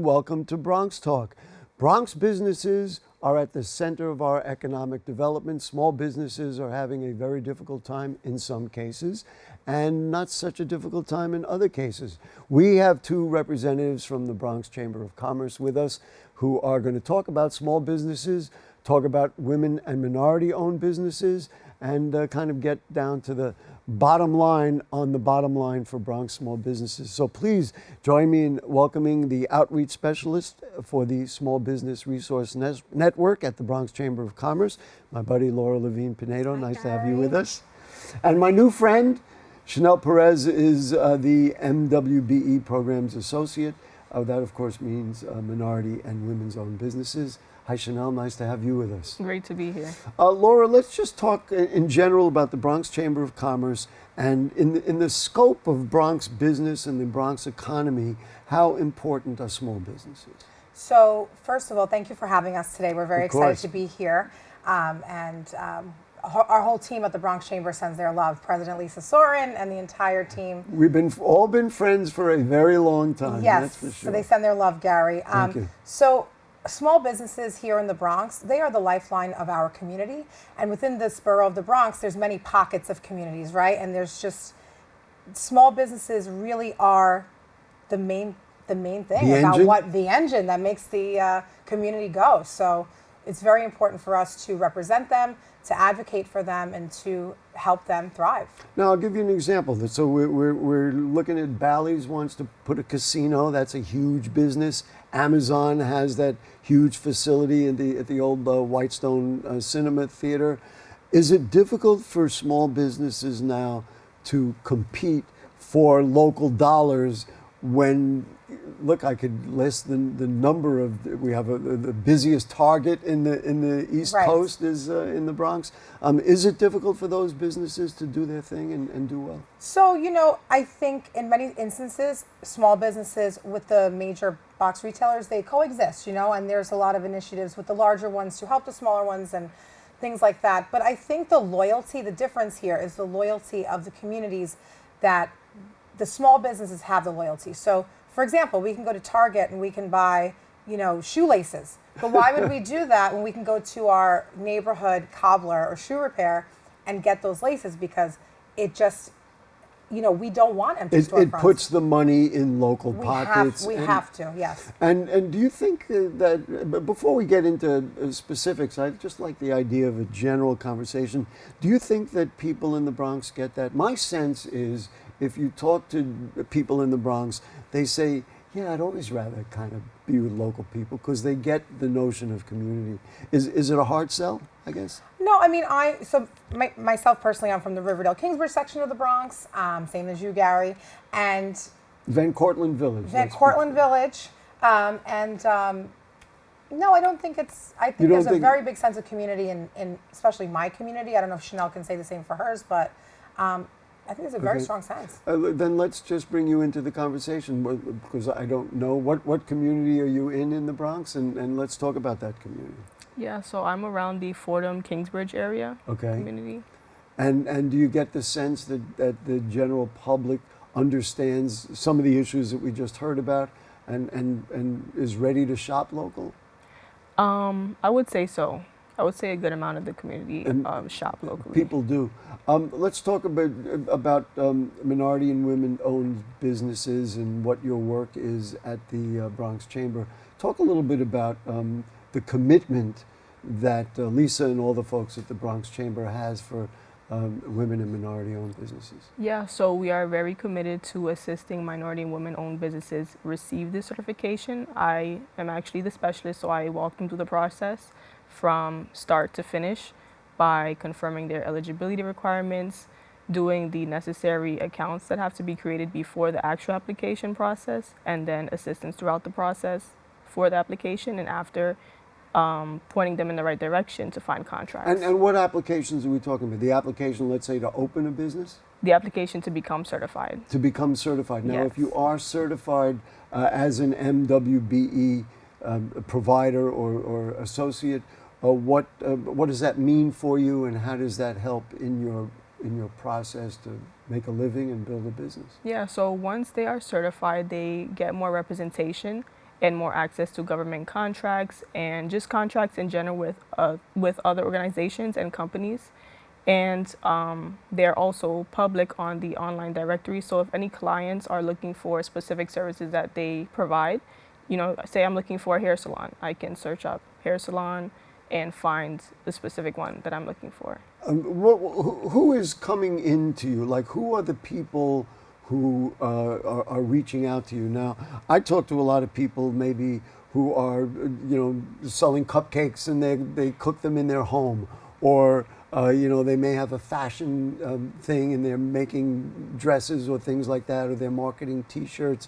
welcome to Bronx Talk. Bronx businesses are at the center of our economic development. Small businesses are having a very difficult time in some cases, and not such a difficult time in other cases. We have two representatives from the Bronx Chamber of Commerce with us who are going to talk about small businesses, talk about women and minority-owned businesses, and kind of get down to the bottom line on the bottom line for Bronx small businesses. So please join me in welcoming the outreach specialist for the Small Business Resource Network at the Bronx Chamber of Commerce, my buddy Laura Levine Pineido. Nice to have you with us. And my new friend, Chanel Perez, is the MWBE Programs Associate. That, of course, means minority and women's owned businesses. Hi, Chanel. Nice to have you with us. Great to be here. Laura, let's just talk in general about the Bronx Chamber of Commerce and in the scope of Bronx business and the Bronx economy, how important are small businesses? So, first of all, thank you for having us today. We're very excited to be here. Our whole team at the Bronx Chamber sends their love. President Lisa Sorin and the entire team. We've all been friends for a very long time. Yes, that's for sure. So they send their love, Gary. Thank you. So small businesses here in the Bronx, they are the lifeline of our community. And within this borough of the Bronx, there's many pockets of communities, right? And there's just, small businesses really are the main thing the engine that makes the community go. So it's very important for us to represent them, to advocate for them, and to help them thrive. Now, I'll give you an example. So we're looking at Bally's wants to put a casino. That's a huge business. Amazon has that huge facility at the old Whitestone Cinema Theater. Is it difficult for small businesses now to compete for local dollars when, look, I could list the number of, we have the busiest Target in the East Coast is in the Bronx. Is it difficult for those businesses to do their thing and do well? So, I think in many instances, small businesses with the major box retailers, they coexist, and there's a lot of initiatives with the larger ones to help the smaller ones and things like that. But I think the difference here is the loyalty of the communities that the small businesses have the loyalty. So, for example, we can go to Target and we can buy, shoelaces. But why would we do that when we can go to our neighborhood cobbler or shoe repair and get those laces? Because it just, we don't want empty storefronts. It puts the money in local pockets. We have to, yes. And do you think that, before we get into specifics, I'd just like the idea of a general conversation. Do you think that people in the Bronx get that? My sense is, if you talk to people in the Bronx, they say, yeah, I'd always rather kind of be with local people because they get the notion of community. Is it a hard sell, I guess? No, I mean, myself personally, I'm from the Riverdale Kingsbridge section of the Bronx, same as you, Gary, and Van Cortlandt Village. No, I don't think I think there's a very big sense of community in especially my community. I don't know if Chanel can say the same for hers, but I think there's a very strong sense. Then let's just bring you into the conversation because I don't know. What community are you in the Bronx? And let's talk about that community. Yeah, so I'm around the Fordham Kingsbridge area community. And do you get the sense that the general public understands some of the issues that we just heard about and is ready to shop local? I would say so. I would say a good amount of the community shop locally. People do. Let's talk about minority and women-owned businesses and what your work is at the Bronx Chamber. Talk a little bit about the commitment that Lisa and all the folks at the Bronx Chamber has for women and minority-owned businesses. Yeah, so we are very committed to assisting minority and women-owned businesses receive this certification. I am actually the specialist, so I walk them through the process from start to finish by confirming their eligibility requirements, doing the necessary accounts that have to be created before the actual application process, and then assistance throughout the process for the application and after, pointing them in the right direction to find contracts. And what applications are we talking about? The application, let's say, to open a business? The application to become certified. To become certified. Now, yes. If you are certified as an MWBE provider or associate, what does that mean for you, and how does that help in your process to make a living and build a business? Yeah, so once they are certified, they get more representation and more access to government contracts and just contracts in general with other organizations and companies. And they're also public on the online directory. So if any clients are looking for specific services that they provide, you know, say I'm looking for a hair salon, I can search up hair salon and find the specific one that I'm looking for. Who is coming into you? Like, who are the people who are reaching out to you now? I talk to a lot of people maybe who are, you know, selling cupcakes and they cook them in their home, or you know, they may have a fashion thing and they're making dresses or things like that, or they're marketing T-shirts.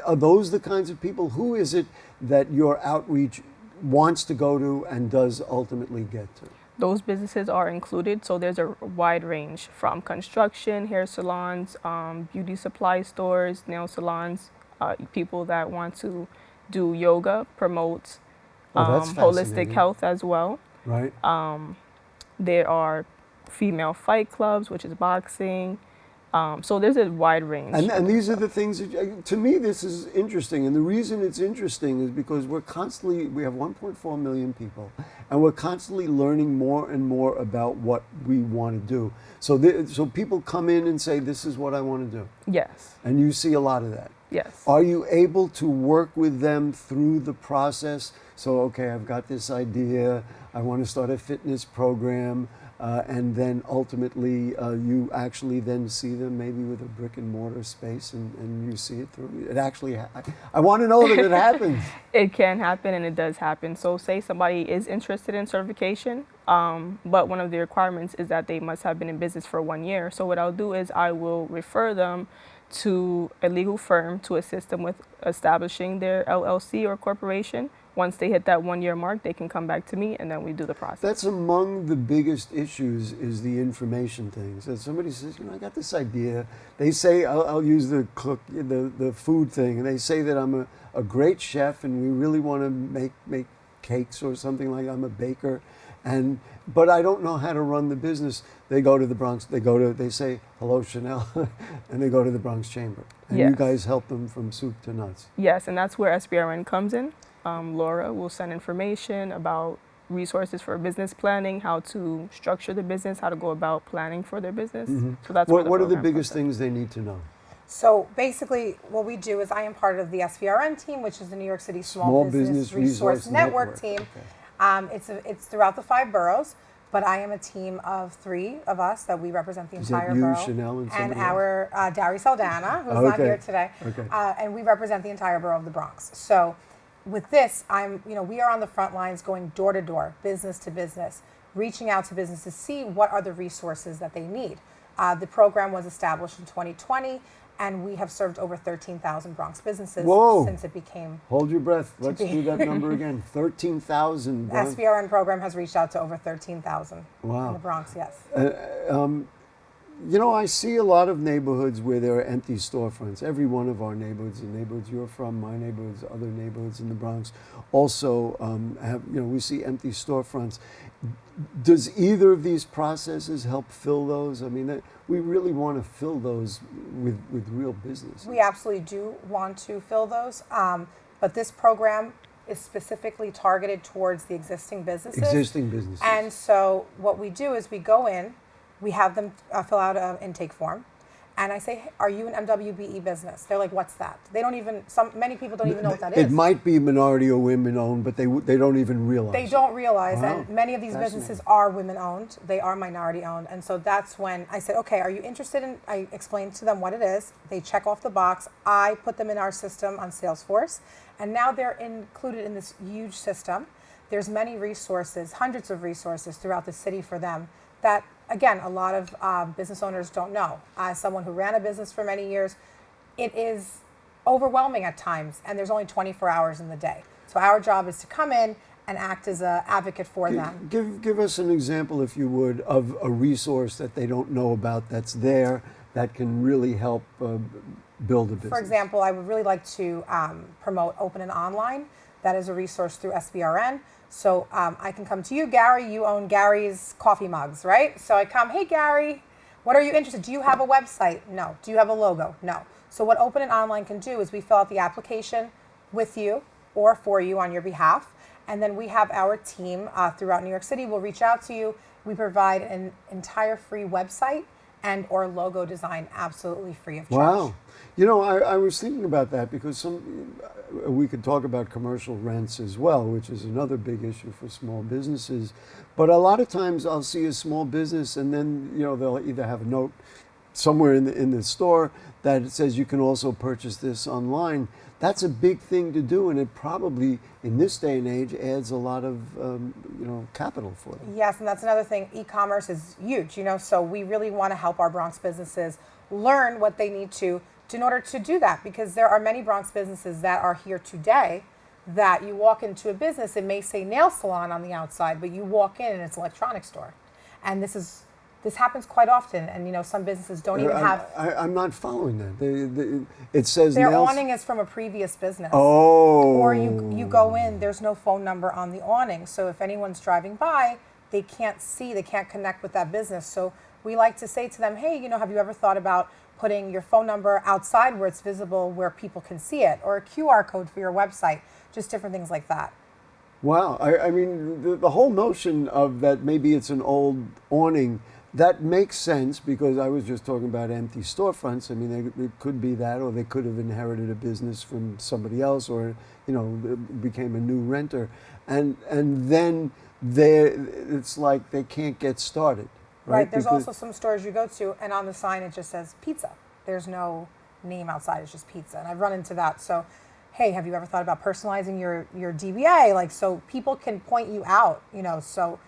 Are those the kinds of people? Who is it that your outreach wants to go to and does ultimately get to? Those businesses are included, so there's a wide range from construction, hair salons, beauty supply stores, nail salons, people that want to do yoga, promote That's holistic fascinating. health as well. Right. There are female fight clubs, which is boxing. So there's a wide range. And these are the things that, to me, this is interesting. And the reason it's interesting is because we have 1.4 million people, and we're constantly learning more and more about what we want to do. So people come in and say, this is what I want to do. Yes. And you see a lot of that. Yes. Are you able to work with them through the process? So, okay, I've got this idea. I want to start a fitness program. And then ultimately, you actually then see them maybe with a brick and mortar space, and you see it through. It actually, I want to know that it happens. It can happen, and it does happen. So say somebody is interested in certification, but one of the requirements is that they must have been in business for 1 year. So what I'll do is I will refer them to a legal firm to assist them with establishing their LLC or corporation. Once they hit that 1 year mark, they can come back to me, and then we do the process. That's among the biggest issues, is the information thing. So somebody says, you know, I got this idea. They say, I'll use the food thing, and they say that I'm a great chef, and we really want to make cakes or something like that. I'm a baker, but I don't know how to run the business. They go to the Bronx. They say, hello, Chanel, and they go to the Bronx Chamber. And Yes. you guys help them from soup to nuts. Yes, and that's where SBRN comes in. Laura will send information about resources for business planning, how to structure the business, how to go about planning for their business. Mm-hmm. So that's where What are the program biggest comes in. things they need to know? So basically, what we do is I am part of the SVRN team, which is the New York City Small Business Resource Network team. Okay. It's throughout the 5 boroughs, but I am a team of 3 of us that we represent the Is entire that you, borough. Chanel, and somebody our Dari Saldana, who's Oh, not okay. here today, Okay. and we represent the entire borough of the Bronx. So with this, we are on the front lines, going door to door, business to business, reaching out to businesses to see what are the resources that they need. The program was established in 2020, and we have served over 13,000 Bronx businesses Whoa. since it became. Hold your breath. Let's be- do that number again. 13,000. The SVRN program has reached out to over 13,000 Wow. in the Bronx, yes. You know, I see a lot of neighborhoods where there are empty storefronts. Every one of our neighborhoods, the neighborhoods you're from, my neighborhoods, other neighborhoods in the Bronx, also have, you know, we see empty storefronts. Does either of these processes help fill those? I mean, we really want to fill those with real business. We absolutely do want to fill those, but this program is specifically targeted towards the existing businesses. Existing businesses. And so what we do is we go in, we have them fill out an intake form, and I say, hey, are you an MWBE business? They're like, what's that? They don't even, many people don't even know what that is. It might be minority or women owned, but they don't even realize. They don't realize, Wow. and many of these businesses are women owned. They are minority owned, and so that's when I said, okay, are you interested in? I explained to them what it is. They check off the box. I put them in our system on Salesforce, and now they're included in this huge system. There's many resources, hundreds of resources throughout the city for them that, again, a lot of business owners don't know. As someone who ran a business for many years, it is overwhelming at times, and there's only 24 hours in the day. So our job is to come in and act as an advocate for them. Give us an example, if you would, of a resource that they don't know about that's there that can really help build a business. For example, I would really like to promote Open and Online. That is a resource through SBRN. So I can come to you, Gary. You own Gary's coffee mugs, right? So I come, hey, Gary, what are you interested? Do you have a website? No. Do you have a logo? No. So what Open and Online can do is we fill out the application with you. or for you on your behalf. And then we have our team throughout New York City will reach out to you. We provide an entire free website and or logo design absolutely free of charge. Wow. You know, I was thinking about that because we could talk about commercial rents as well, which is another big issue for small businesses. But a lot of times I'll see a small business and then, you know, they'll either have a note somewhere in the store that says you can also purchase this online. That's a big thing to do, and it probably, in this day and age, adds a lot of you know, capital for them. Yes, and that's another thing. E-commerce is huge, you know, so we really want to help our Bronx businesses learn what they need to in order to do that, because there are many Bronx businesses that are here today that you walk into a business, it may say nail salon on the outside, but you walk in and it's an electronics store. And this happens quite often, and you know, some businesses don't even have. I'm not following that. It says their nails. awning is from a previous business. Oh. Or you go in, there's no phone number on the awning, so if anyone's driving by, they can't see, they can't connect with that business. So we like to say to them, hey, you know, have you ever thought about putting your phone number outside where it's visible, where people can see it, or a QR code for your website, just different things like that. Wow. I mean, the whole notion of that maybe it's an old awning, that makes sense because I was just talking about empty storefronts. I mean, it could be that, or they could have inherited a business from somebody else, or, you know, became a new renter. And then it's like they can't get started. Right. There's also some stores you go to, and on the sign it just says pizza. There's no name outside, it's just pizza. And I've run into that. So, hey, have you ever thought about personalizing your DBA? Like, so people can point you out, you know, so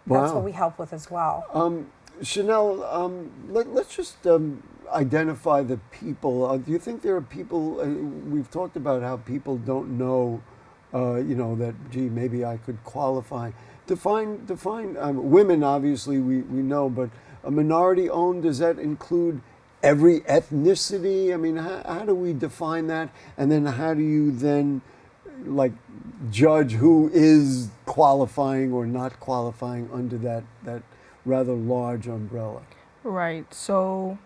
that's what we help with as well. Chanel, let's just identify the people. Do you think there are people, we've talked about how people don't know, you know, that, gee, maybe I could qualify. Define women, obviously, we know, but a minority owned, does that include every ethnicity? I mean, how do we define that? And then how do you then, like, judge who is qualifying or not qualifying under that rather large umbrella? Right. So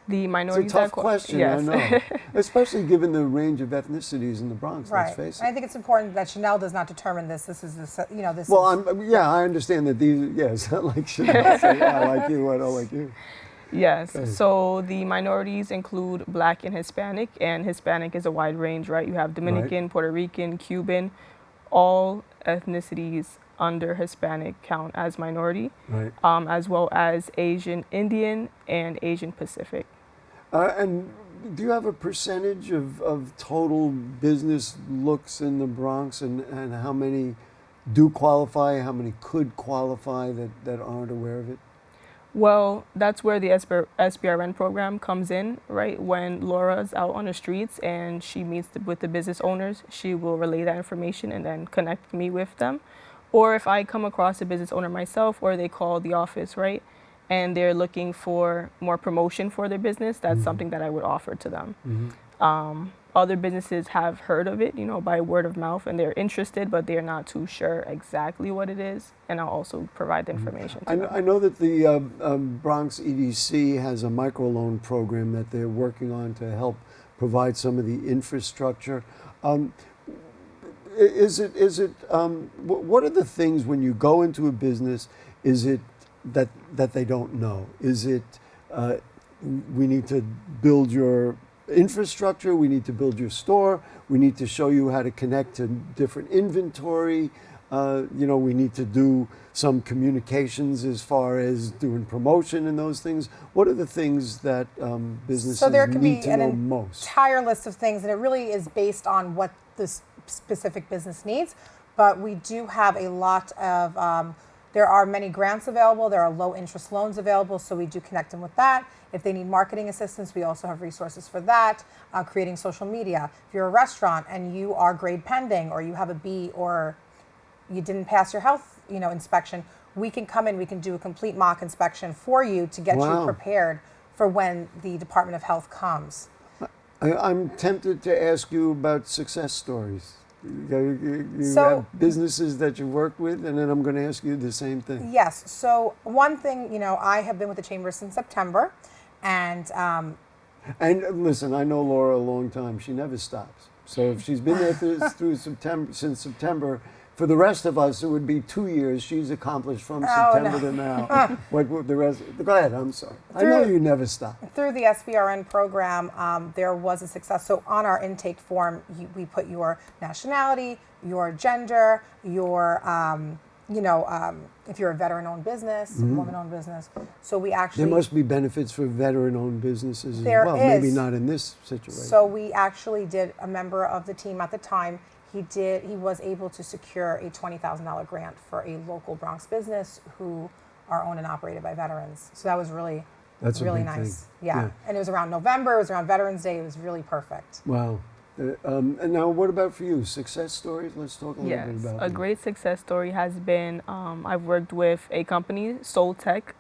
the minorities. It's a tough question, yes. I know. Especially given the range of ethnicities in the Bronx, let's face it. And I think it's important that Chanel does not determine this. This is, you know, this well, is... I understand that these, yes, like Chanel say, I like you, I don't like you. Yes, Okay. so the minorities include Black and Hispanic is a wide range, right? You have Dominican, Puerto Rican, Cuban, all ethnicities under Hispanic count as minority, Right. As well as Asian Indian and Asian Pacific. And do you have a percentage of total business looks in the Bronx, and how many do qualify, how many could qualify that aren't aware of it? Well, that's where the SBRN program comes in, right? When Laura's out on the streets and she meets with the business owners, she will relay that information and then connect me with them. Or if I come across a business owner myself, or they call the office, right, and they're looking for more promotion for their business, that's something that I would offer to them. Other businesses have heard of it, you know, by word of mouth, and they're interested, but they're not too sure exactly what it is, and I'll also provide the information to them. I know that the Bronx EDC has a microloan program that they're working on to help provide some of the infrastructure. What are the things when you go into a business, is it that they don't know? Is it we need to build your infrastructure, we need to build your store, we need to show you how to connect to different inventory, you know, we need to do some communications as far as doing promotion and those things. What are the things that businesses So there can need be to an know most? entire list of things, and it really is based on what this specific business needs. But we do have a lot of, there are many grants available, there are low interest loans available, so we do connect them with that. If they need marketing assistance, we also have resources for that. Creating social media. If you're a restaurant and you are grade pending, or you have a B, or you didn't pass your health, you know, inspection, we can come in, we can do a complete mock inspection for you to get you prepared for when the Department of Health comes. I'm tempted to ask you about success stories. You have businesses that you work with, and then I'm going to ask you the same thing. Yes. So one thing, you know, I have been with the Chamber since September, and listen, I know Laura a long time. She never stops. So if she's been there through September, since September, for the rest of us, it would be 2 years. She's accomplished from September to now. What would the rest? Go ahead. I'm sorry. I know you never stop. Through the SBRN program, there was a success. So on our intake form, we put your nationality, your gender, your if you're a veteran-owned business, woman-owned business. So we actually There must be benefits for veteran-owned businesses as There well. is. Maybe not in this situation. So we actually did, a member of the team at the time, he was able to secure a $20,000 grant for a local Bronx business who are owned and operated by veterans. So that was That's a really big nice. thing. Yeah. Yeah. And it was around November, it was around Veterans Day, it was really perfect. Wow. And now, what about for you? Success stories? Let's talk a little bit Yes, about a them. great success story has been I've worked with a company, Soul Tech.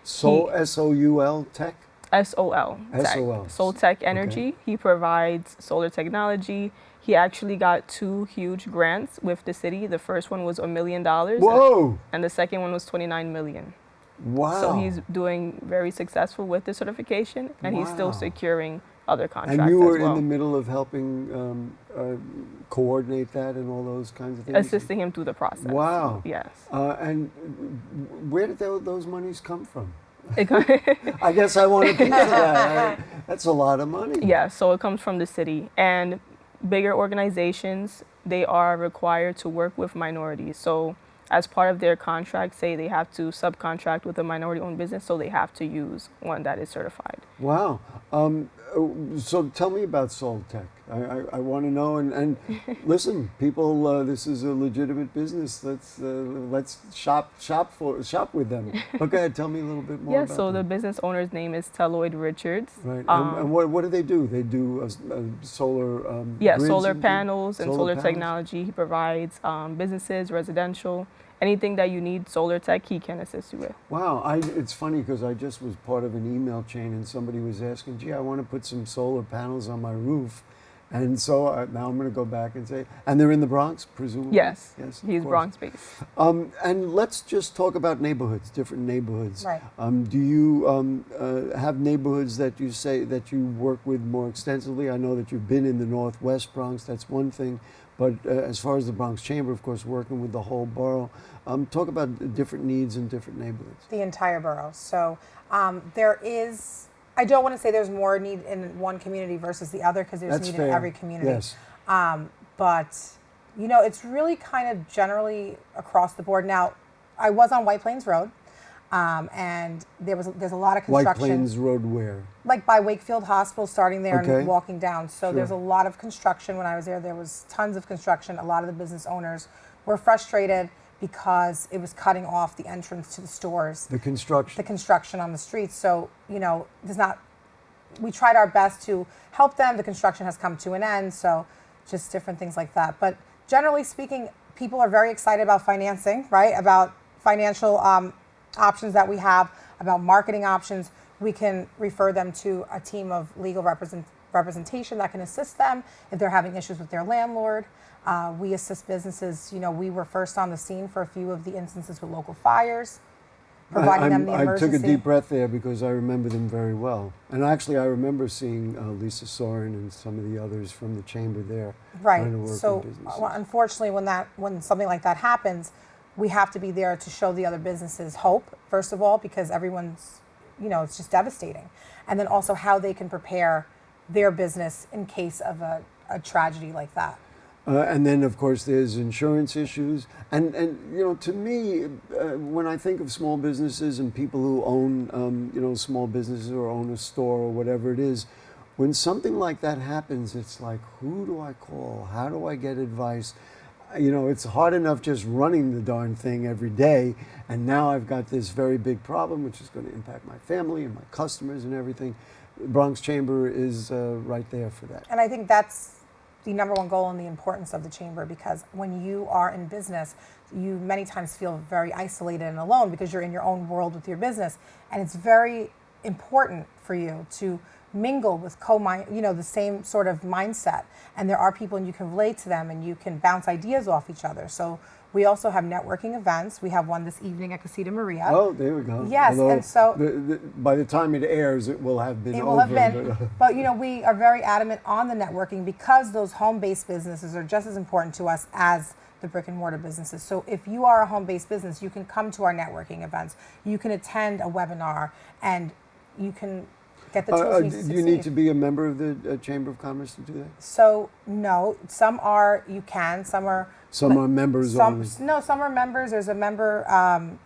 Soul, S-O-U-L, Tech? SOL. Tech. SOL. Soul Tech Energy. He provides solar technology. He actually got 2 huge grants with the city. The first one was $1 million. Whoa! And the second one was $29 million. Wow. So he's doing very successful with the certification, and he's still Wow. securing other contracts And you were as well. in the middle of helping coordinate that and all those kinds of things? Assisting him through the process. Wow. Yes. And where did those monies come from? It I guess I want to piece of that. That's a lot of money. Yeah, so it comes from the city. And bigger organizations, they are required to work with minorities. So as part of their contract, say they have to subcontract with a minority-owned business, so they have to use one that is certified. Wow. So tell me about Soul Tech. I want to know. And listen, people, this is a legitimate business. Let's shop with them. Okay, tell me a little bit more. Yeah, about so them. the business owner's name is Teloid Richards. Right. And what do they do? They do solar. Yeah, grids solar and things? panels and solar panels? technology. He provides businesses, residential, anything that you need solar tech, he can assist you with. Wow, it's funny because I just was part of an email chain and somebody was asking, gee, I want to put some solar panels on my roof. And so now I'm going to go back and say, and they're in the Bronx, presumably? Yes, of he's course. Bronx-based. And let's just talk about neighborhoods, different neighborhoods. Right. Do you have neighborhoods that you say that you work with more extensively? I know that you've been in the Northwest Bronx, that's one thing. But as far as the Bronx Chamber, of course, working with the whole borough, talk about different needs in different neighborhoods. The entire borough. So there is, I don't want to say there's more need in one community versus the other because there's That's need fair. in every community. Yes. But, you know, it's really kind of generally across the board. Now, I was on White Plains Road, and there's a lot of construction. White Plains Road where? Like by Wakefield Hospital, starting there Okay. and walking down. So Sure. there's a lot of construction. When I was there, there was tons of construction. A lot of the business owners were frustrated because it was cutting off the entrance to the stores, The construction. the construction on the streets. So, you know, we tried our best to help them. The construction has come to an end. So just different things like that. But generally speaking, people are very excited about financing, right? About financial options that we have, about marketing options. We can refer them to a team of legal representation that can assist them if they're having issues with their landlord. We assist businesses. You know, we were first on the scene for a few of the instances with local fires, providing them the I emergency. took a deep breath there because I remember them very well. And actually, I remember seeing Lisa Soren and some of the others from the chamber there. Trying to Right. work So, with businesses. unfortunately, when something like that happens, we have to be there to show the other businesses hope, first of all, because everyone's, you know, it's just devastating. And then also how they can prepare their business in case of a tragedy like that. And then, of course, there's insurance issues. And you know, to me, when I think of small businesses and people who own, you know, small businesses or own a store or whatever it is, when something like that happens, it's like, who do I call? How do I get advice? You know, it's hard enough just running the darn thing every day. And now I've got this very big problem, which is going to impact my family and my customers and everything. Bronx Chamber is right there for that. And I think that's the number one goal and the importance of the chamber, because when you are in business, you many times feel very isolated and alone because you're in your own world with your business. And it's very important for you to mingle with the same sort of mindset. And there are people and you can relate to them and you can bounce ideas off each other. So We also have networking events. We have one this evening at Casita Maria. Oh, there we go. Yes, Although and so by the time it airs, it will have been it over. will have been, but you know, we are very adamant on the networking because those home-based businesses are just as important to us as the brick and mortar businesses. So if you are a home-based business, you can come to our networking events. You can attend a webinar, and you can get the tools you need to do succeed. you need to be a member of the Chamber of Commerce to do that? So no, some are, you can, some are. Some are members only. No, some are members. There's a member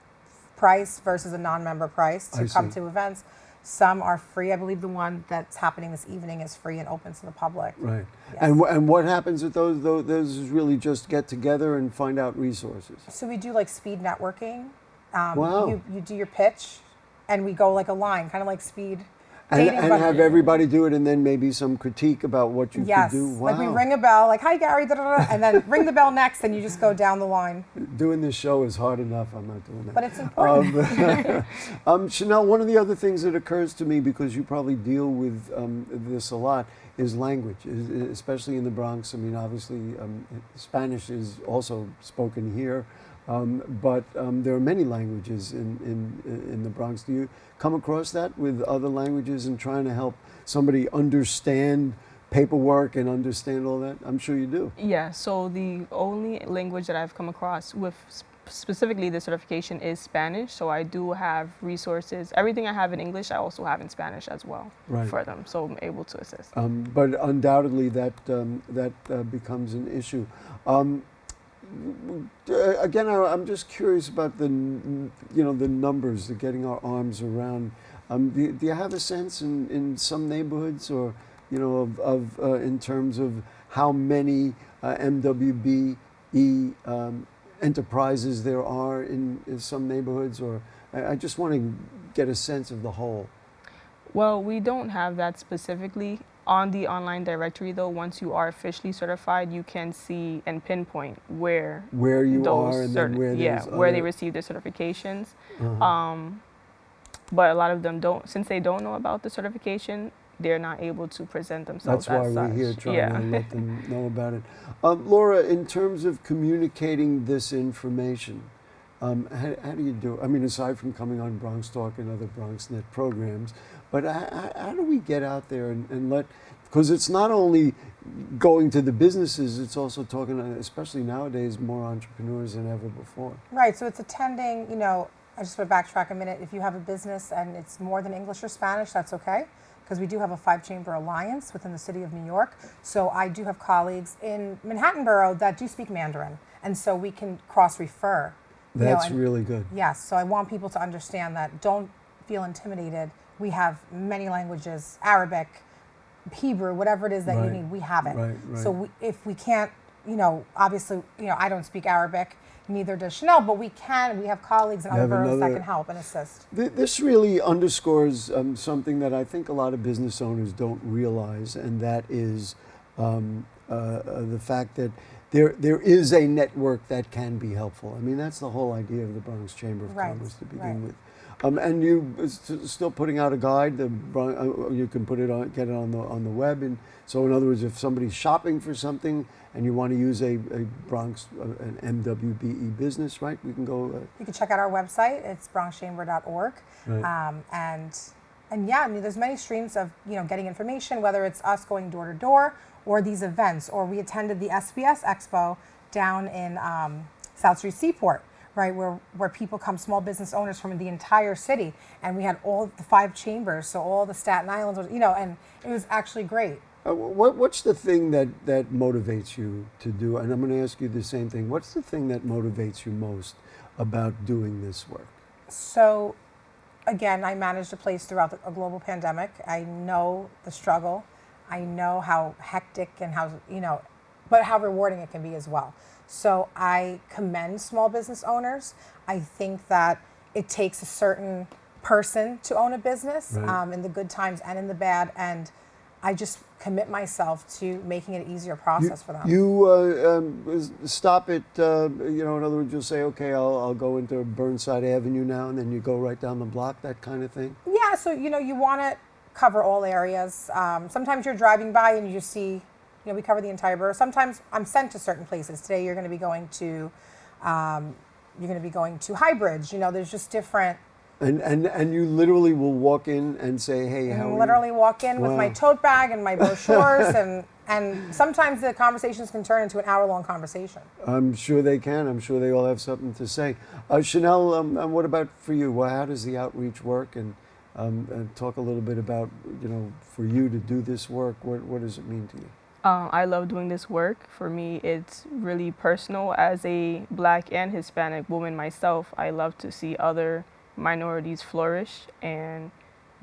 price versus a non-member price to come to events. Some are free. I believe the one that's happening this evening is free and open to the public. Right. Yes. And what happens at those? Those is really just get together and find out resources. So we do like speed networking. Wow. You do your pitch, and we go like a line, kind of like speed And dating. but- have everybody do it, and then maybe some critique about what you Yes, could do. Wow. like we ring a bell, like hi Gary, da, da, da, and then ring the bell next, and you just go down the line. Doing this show is hard enough. I'm not doing that. But it's important. Chanel, one of the other things that occurs to me, because you probably deal with this a lot, is language, especially in the Bronx. I mean, obviously, Spanish is also spoken here, but there are many languages in the Bronx. Do you come across that with other languages and trying to help somebody understand paperwork and understand all that? I'm sure you do. Yeah, so the only language that I've come across with specifically the certification is Spanish. So I do have resources. Everything I have in English, I also have in Spanish as well for them. So I'm able to assist. But undoubtedly that becomes an issue. Again, I'm just curious about the numbers, the getting our arms around. Do you have a sense in some neighborhoods, or of in terms of how many MWBE enterprises there are in some neighborhoods? Or I just want to get a sense of the whole. Well, we don't have that specifically. On the online directory, though, once you are officially certified, you can see and pinpoint where you are, and then where they receive their certifications. But a lot of them don't, since they don't know about the certification, they're not able to present themselves. That's why we're here trying to let them know about it. Laura, in terms of communicating this information, how do you do it? I mean, aside from coming on BronxTalk and other BronxNet programs, but how do we get out there and let, because it's not only going to the businesses, it's also talking, especially nowadays, more entrepreneurs than ever before. Right, so it's attending, I just want to backtrack a minute. If you have a business and it's more than English or Spanish, that's okay, because we do have a 5-chamber alliance within the city of New York. So I do have colleagues in Manhattan Borough that do speak Mandarin, and so we can cross-refer. That's really good. Yes, so I want people to understand that. Don't feel intimidated. We have many languages, Arabic, Hebrew, whatever it is that you need, we have it. Right. So if we can't, obviously, I don't speak Arabic, neither does Chanel, but we have colleagues in other boroughs that can help and assist. This really underscores something that I think a lot of business owners don't realize, and that is the fact that there is a network that can be helpful. I mean, that's the whole idea of the Bronx Chamber of Commerce to begin with. And you still putting out a guide. You can put it on, get it on the web. And so, in other words, if somebody's shopping for something and you want to use an MWBE business, right? We can go. You can check out our website. It's BronxChamber.org. Right. And yeah, I mean, there's many streams of getting information, whether it's us going door to door or these events, or we attended the SBS Expo down in South Street Seaport. Right, where people come, small business owners from the entire city, and we had all the 5 chambers, so all the Staten Islands, and it was actually great. What's the thing that motivates you to do? And I'm going to ask you the same thing. What's the thing that motivates you most about doing this work? So, again, I managed a place throughout a global pandemic. I know the struggle. I know how hectic and but how rewarding it can be as well. So I commend small business owners. I think that it takes a certain person to own a business, in the good times and in the bad, and I just commit myself to making it an easier process for them. You stop at, in other words, you'll say, okay, I'll go into Burnside Avenue now, and then you go right down the block, that kind of thing? Yeah, so, you want to cover all areas. Sometimes you're driving by and you just see, we cover the entire borough. Sometimes I'm sent to certain places. Today you're going to be going to You're going to be going to hybrids. You know, there's just different. And you literally will walk in and say, hey, how are you? Literally walk in with my Wow. tote bag and my brochures, and sometimes the conversations can turn into an hour-long conversation. I'm sure they can. I'm sure they all have something to say. Chanel, and what about for you? Well, how does the outreach work? And talk a little bit about, you know, for you to do this work, what does it mean to you? I love doing this work. For me, it's really personal. As a Black and Hispanic woman myself, I love to see other minorities flourish and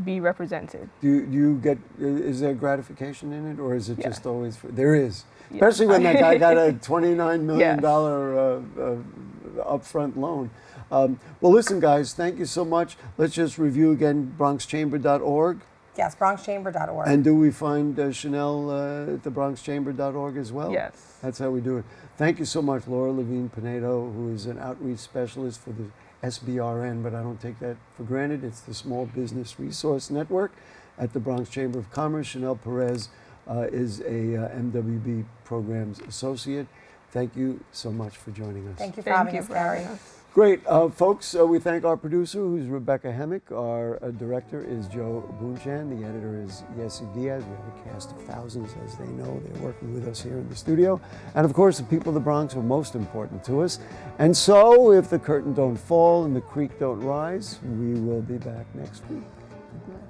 be represented. Do you get, is there gratification in it, or is it Yeah. just always, there is. Yeah. Especially when that guy got a $29 million Yes. upfront loan. Well, listen, guys, thank you so much. Let's just review again, BronxChamber.org. Yes, BronxChamber.org. And do we find Chanel at the BronxChamber.org as well? Yes. That's how we do it. Thank you so much, Laura Levine Pineido, who is an outreach specialist for the SBRN, but I don't take that for granted. It's the Small Business Resource Network at the Bronx Chamber of Commerce. Chanel Perez is a MWBE Programs Associate. Thank you so much for joining us. Thank you for Thank having you us, for Gary. having us. Great. Folks, we thank our producer, who's Rebecca Hemick. Our director is Joe Boomchan. The editor is Yenelsida. We have a cast of thousands, as they know. They're working with us here in the studio. And of course, the people of the Bronx are most important to us. And so, if the curtain don't fall and the creek don't rise, we will be back next week. Good night.